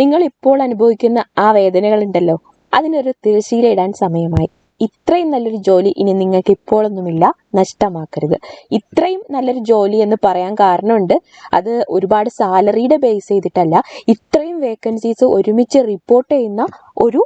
നിങ്ങൾ ഇപ്പോൾ അനുഭവിക്കുന്ന ആ വേദനകളുണ്ടല്ലോ, അതിനൊരു തിരശ്ശീല ഇടാൻ സമയമായി. ഇത്രയും നല്ലൊരു ജോലി ഇനി നിങ്ങൾക്ക് ഇപ്പോഴൊന്നുമില്ല, നഷ്ടമാക്കരുത്. ഇത്രയും നല്ലൊരു ജോലി എന്ന് പറയാൻ കാരണമുണ്ട്. അത് ഒരുപാട് സാലറിയുടെ ബേസ് ചെയ്തിട്ടല്ല, ഇത്രയും വേക്കൻസീസ് ഒരുമിച്ച് റിപ്പോർട്ട് ചെയ്യുന്ന ഒരു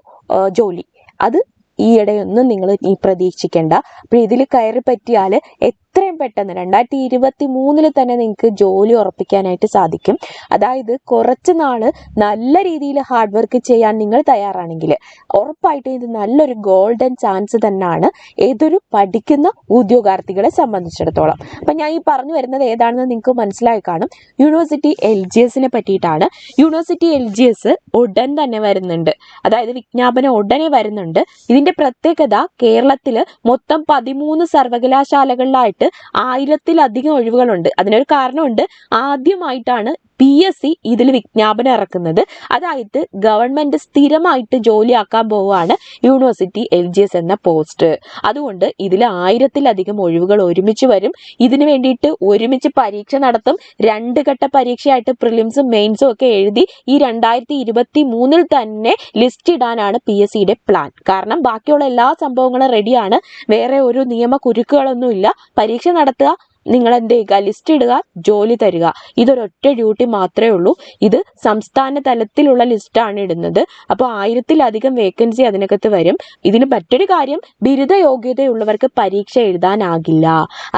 ജോലി. അത് ഈയിടെയൊന്നും നിങ്ങൾ പ്രതീക്ഷിക്കേണ്ട. അപ്പോൾ ഇതിൽ കയറി പറ്റിയാൽ എത്രയും പെട്ടെന്ന് 2023 തന്നെ നിങ്ങൾക്ക് ജോലി ഉറപ്പിക്കാനായിട്ട് സാധിക്കും. അതായത് കുറച്ച് നാൾ നല്ല രീതിയിൽ ഹാർഡ് വർക്ക് ചെയ്യാൻ നിങ്ങൾ തയ്യാറാണെങ്കിൽ ഉറപ്പായിട്ടും ഇത് നല്ലൊരു ഗോൾഡൻ ചാൻസ് തന്നെയാണ് ഏതൊരു പഠിക്കുന്ന ഉദ്യോഗാർത്ഥികളെ സംബന്ധിച്ചിടത്തോളം. അപ്പം ഞാൻ ഈ പറഞ്ഞു വരുന്നത് ഏതാണെന്ന് നിങ്ങൾക്ക് മനസ്സിലായി കാണും. യൂണിവേഴ്സിറ്റി LGSനെ പറ്റിയിട്ടാണ്. യൂണിവേഴ്സിറ്റി LGS ഉടൻ തന്നെ വരുന്നുണ്ട്, അതായത് വിജ്ഞാപനം ഉടനെ വരുന്നുണ്ട്. ഇതിന്റെ പ്രത്യേകത കേരളത്തിൽ മൊത്തം 13 സർവകലാശാലകളിലായിട്ട് 1000-ലധികം ഒഴിവുകളുണ്ട്. അതിനൊരു കാരണമുണ്ട്. ആദ്യമായിട്ടാണ് PSC ഇതിൽ വിജ്ഞാപനം ഇറക്കുന്നത്. അതായത് ഗവൺമെന്റ് സ്ഥിരമായിട്ട് ജോലിയാക്കാൻ പോവുകയാണ് യൂണിവേഴ്സിറ്റി LGS എന്ന പോസ്റ്റ്. അതുകൊണ്ട് ഇതിൽ 1000-ലധികം ഒഴിവുകൾ ഒരുമിച്ച് വരും. ഇതിനു വേണ്ടിയിട്ട് ഒരുമിച്ച് പരീക്ഷ നടത്തും. 2 ഘട്ട പരീക്ഷയായിട്ട് പ്രിലിംസും മെയിൻസും ഒക്കെ എഴുതി ഈ 2023 തന്നെ ലിസ്റ്റ് ഇടാനാണ് PSCയുടെ പ്ലാൻ. കാരണം ബാക്കിയുള്ള എല്ലാ സംഭവങ്ങളും റെഡിയാണ്. വേറെ ഒരു നിയമ കുരുക്കുകളൊന്നുമില്ല. പരീക്ഷ നടത്തുക, നിങ്ങൾ എന്ത് ചെയ്യുക, ലിസ്റ്റ് ഇടുക, ജോലി തരിക. ഇതൊരൊറ്റ ഡ്യൂട്ടി മാത്രമേ ഉള്ളൂ. ഇത് സംസ്ഥാന തലത്തിലുള്ള ലിസ്റ്റാണ് ഇടുന്നത്. അപ്പോൾ 1000-ലധികം വേക്കൻസി അതിനകത്ത് വരും. ഇതിന് മറ്റൊരു കാര്യം, ബിരുദ യോഗ്യതയുള്ളവർക്ക് പരീക്ഷ എഴുതാനാകില്ല.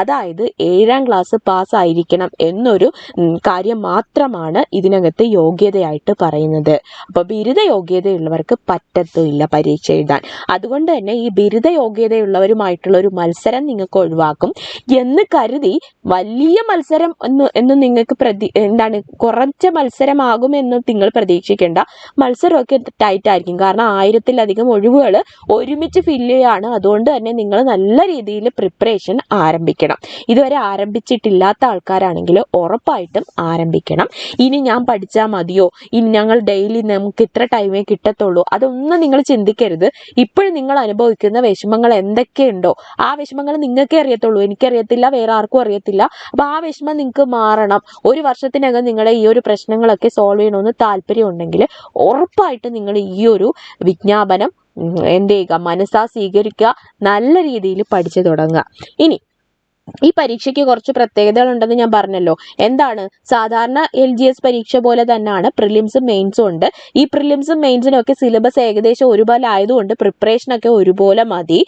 അതായത് 7ാം ക്ലാസ് പാസ്സായിരിക്കണം എന്നൊരു കാര്യം മാത്രമാണ് ഇതിനകത്ത് യോഗ്യതയായിട്ട് പറയുന്നത്. അപ്പോൾ ബിരുദ യോഗ്യതയുള്ളവർക്ക് പറ്റത്തില്ല പരീക്ഷ എഴുതാൻ. അതുകൊണ്ട് തന്നെ ഈ ബിരുദ യോഗ്യതയുള്ളവരുമായിട്ടുള്ള ഒരു മത്സരം നിങ്ങൾക്ക് ഒഴിവാക്കും എന്ന് കരുതി വലിയ മത്സരം എന്ന് നിങ്ങൾക്ക് കുറച്ച് മത്സരമാകുമെന്നും നിങ്ങൾ പ്രതീക്ഷിക്കേണ്ട. മത്സരമൊക്കെ ടൈറ്റ് ആയിരിക്കും. കാരണം 1000-ലധികം ഒഴിവുകൾ ഒരുമിച്ച് ഫില്ല് ചെയ്യാണ്. അതുകൊണ്ട് തന്നെ നിങ്ങൾ നല്ല രീതിയിൽ പ്രിപ്പറേഷൻ ആരംഭിക്കണം. ഇതുവരെ ആരംഭിച്ചിട്ടില്ലാത്ത ആൾക്കാരാണെങ്കിൽ ഉറപ്പായിട്ടും ആരംഭിക്കണം. ഇനി ഞാൻ പഠിച്ചാൽ മതിയോ, ഇനി ഞങ്ങൾ ഡെയിലി നമുക്ക് ഇത്ര ടൈമേ കിട്ടത്തുള്ളൂ, അതൊന്നും നിങ്ങൾ ചിന്തിക്കരുത്. ഇപ്പോഴും നിങ്ങൾ അനുഭവിക്കുന്ന വിഷമങ്ങൾ എന്തൊക്കെയുണ്ടോ ആ വിഷമങ്ങൾ നിങ്ങൾക്കേ അറിയത്തുള്ളൂ. എനിക്കറിയത്തില്ല, വേറെ ആർക്കും അറിയത്തില്ല. അപ്പൊ ആ വിഷമം നിങ്ങൾക്ക് മാറണം. ഒരു വർഷത്തിനകം നിങ്ങളുടെ ഈ ഒരു പ്രശ്നങ്ങളൊക്കെ സോൾവ് ചെയ്യണമെന്ന് താല്പര്യം ഉണ്ടെങ്കിൽ ഉറപ്പായിട്ട് നിങ്ങൾ ഈ ഒരു വിജ്ഞാപനം എന്ത് ചെയ്യുക, മനസ്സാ സ്വീകരിക്കുക, നല്ല രീതിയിൽ പഠിച്ചു തുടങ്ങുക. ഇനി ഈ പരീക്ഷയ്ക്ക് കുറച്ച് പ്രത്യേകതകളുണ്ടെന്ന് ഞാൻ പറഞ്ഞല്ലോ. എന്താണ്? സാധാരണ LGS പരീക്ഷ പോലെ തന്നെയാണ് പ്രിലിംസും മെയിൻസും ഉണ്ട്. ഈ പ്രിലിംസും മെയിൻസിനും ഒക്കെ സിലബസ് ഏകദേശം ഒരുപോലെ ആയതുകൊണ്ട് പ്രിപ്പറേഷനൊക്കെ ഒരുപോലെ മതി.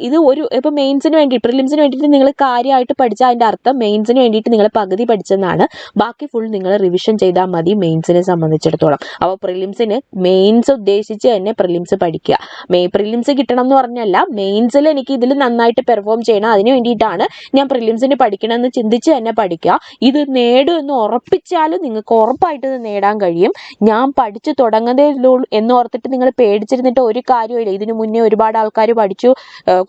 ഇത് ഇപ്പൊ മെയിൻസിന് വേണ്ടി, പ്രിലിംസിന് വേണ്ടിയിട്ട് നിങ്ങൾ കാര്യമായിട്ട് പഠിച്ചാൽ അതിന്റെ അർത്ഥം മെയിൻസിന് വേണ്ടിയിട്ട് നിങ്ങൾ പകുതി പഠിച്ചെന്നാണ്. ബാക്കി ഫുൾ നിങ്ങൾ റിവിഷൻ ചെയ്താൽ മതി മെയിൻസിനെ സംബന്ധിച്ചിടത്തോളം. അപ്പോൾ പ്രിലിംസിന് മെയിൻസ് ഉദ്ദേശിച്ച് തന്നെ പ്രിലിംസ് പഠിക്കുക. പ്രിലിംസ് കിട്ടണം എന്ന് പറഞ്ഞല്ല, മെയിൻസിൽ എനിക്ക് ഇതിൽ നന്നായിട്ട് പെർഫോം ചെയ്യണം, അതിന് വേണ്ടിയിട്ടാണ് ഞാൻ പ്രിലിംസിന് പഠിക്കണമെന്ന് ചിന്തിച്ച് തന്നെ പഠിക്കുക. ഇത് നേടുമെന്ന് ഉറപ്പിച്ചാലും നിങ്ങൾക്ക് ഉറപ്പായിട്ട് ഇത് നേടാൻ കഴിയും. ഞാൻ പഠിച്ചു തുടങ്ങുന്നതേ ഉള്ളൂ എന്ന് ഓർത്തിട്ട് നിങ്ങൾ പേടിച്ചിരുന്നിട്ട് ഒരു കാര്യമില്ല. ഇതിനു മുന്നേ ഒരുപാട് ആൾക്കാർ പഠിച്ചു,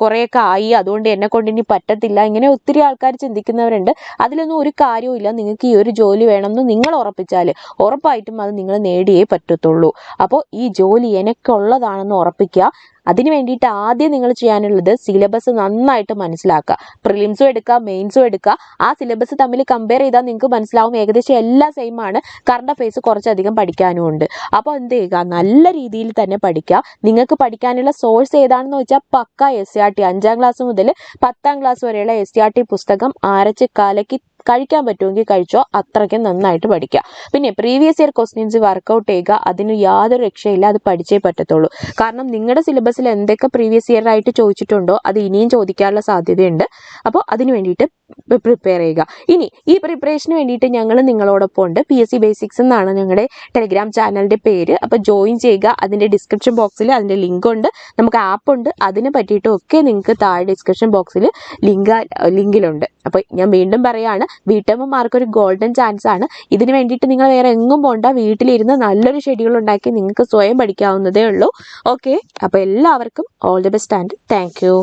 കുറേയൊക്കെ ആയി, അതുകൊണ്ട് എന്നെ കൊണ്ട് ഇനി പറ്റത്തില്ല, ഇങ്ങനെ ഒത്തിരി ആൾക്കാർ ചിന്തിക്കുന്നവരുണ്ട്. അതിലൊന്നും ഒരു കാര്യമില്ല. നിങ്ങൾക്ക് ഈ ഒരു ജോലി വേണമെന്ന് നിങ്ങൾ ഉറപ്പിച്ചാൽ ഉറപ്പായിട്ടും അത് നിങ്ങൾ നേടിയേ പറ്റത്തുള്ളൂ. അപ്പോൾ ഈ ജോലി എനിക്കുള്ളതാണെന്ന് ഉറപ്പിക്കുക. അതിന് വേണ്ടിയിട്ട് ആദ്യം നിങ്ങൾ ചെയ്യാനുള്ളത് സിലബസ് നന്നായിട്ട് മനസ്സിലാക്കുക. പ്രിലിംസും എടുക്കുക, മെയിൻസും എടുക്കുക. ആ സിലബസ് തമ്മിൽ കമ്പയർ ചെയ്താൽ നിങ്ങൾക്ക് മനസ്സിലാവും ഏകദേശം എല്ലാം സെയിം ആണ്. കറണ്ട് അഫയേഴ്സ് കുറച്ചധികം പഠിക്കാനും ഉണ്ട്. അപ്പോൾ എന്ത് ചെയ്യുക, നല്ല രീതിയിൽ തന്നെ പഠിക്കുക. നിങ്ങൾക്ക് പഠിക്കാനുള്ള സോഴ്സ് ഏതാണെന്ന് വെച്ചാൽ പക്ക SCRT 5ാം ക്ലാസ് മുതൽ 10ാം ക്ലാസ് വരെയുള്ള SCRT പുസ്തകം അരച്ച് കലക്കി കഴിക്കാൻ പറ്റുമെങ്കിൽ കഴിച്ചോ, അത്രയ്ക്കും നന്നായിട്ട് പഠിക്കുക. പിന്നെ പ്രീവിയസ് ഇയർ ക്വസ്റ്റ്യൻസ് വർക്കൗട്ട് ചെയ്യുക. അതിന് യാതൊരു രക്ഷയില്ല, അത് പഠിച്ചേ പറ്റത്തുള്ളൂ. കാരണം നിങ്ങളുടെ സിലബസിൽ എന്തൊക്കെ പ്രീവിയസ് ഇയർ ആയിട്ട് ചോദിച്ചിട്ടുണ്ടോ അത് ഇനിയും ചോദിക്കാനുള്ള സാധ്യതയുണ്ട്. അപ്പോൾ അതിന് വേണ്ടിയിട്ട് പ്രിപ്പയർ ചെയ്യുക. ഇനി ഈ പ്രിപ്പറേഷന് വേണ്ടിയിട്ട് ഞങ്ങൾ നിങ്ങളോടൊപ്പം ഉണ്ട്. PSC Basics എന്നാണ് ഞങ്ങളുടെ ടെലിഗ്രാം ചാനലിൻ്റെ പേര്. അപ്പോൾ ജോയിൻ ചെയ്യുക. അതിൻ്റെ ഡിസ്ക്രിപ്ഷൻ ബോക്സിൽ അതിൻ്റെ ലിങ്ക് ഉണ്ട്. നമുക്ക് ആപ്പ് ഉണ്ട്. അതിനെ പറ്റിയിട്ടും ഒക്കെ നിങ്ങൾക്ക് താഴെ ഡിസ്ക്രിപ്ഷൻ ബോക്സിൽ ലിങ്കിലുണ്ട്. അപ്പോൾ ഞാൻ വീണ്ടും പറയാണ്, വീട്ടമ്മമാർക്കൊരു ഗോൾഡൻ ചാൻസ് ആണ്. ഇതിന് വേണ്ടിയിട്ട് നിങ്ങൾ വേറെ എങ്ങും പോകണ്ട. വീട്ടിലിരുന്ന് നല്ലൊരു ഷെഡ്യൂൾ ഉണ്ടാക്കി നിങ്ങൾക്ക് സ്വയം പഠിക്കാവുന്നതേ ഉള്ളൂ. ഓക്കെ, അപ്പോൾ എല്ലാവർക്കും all the best and thank you.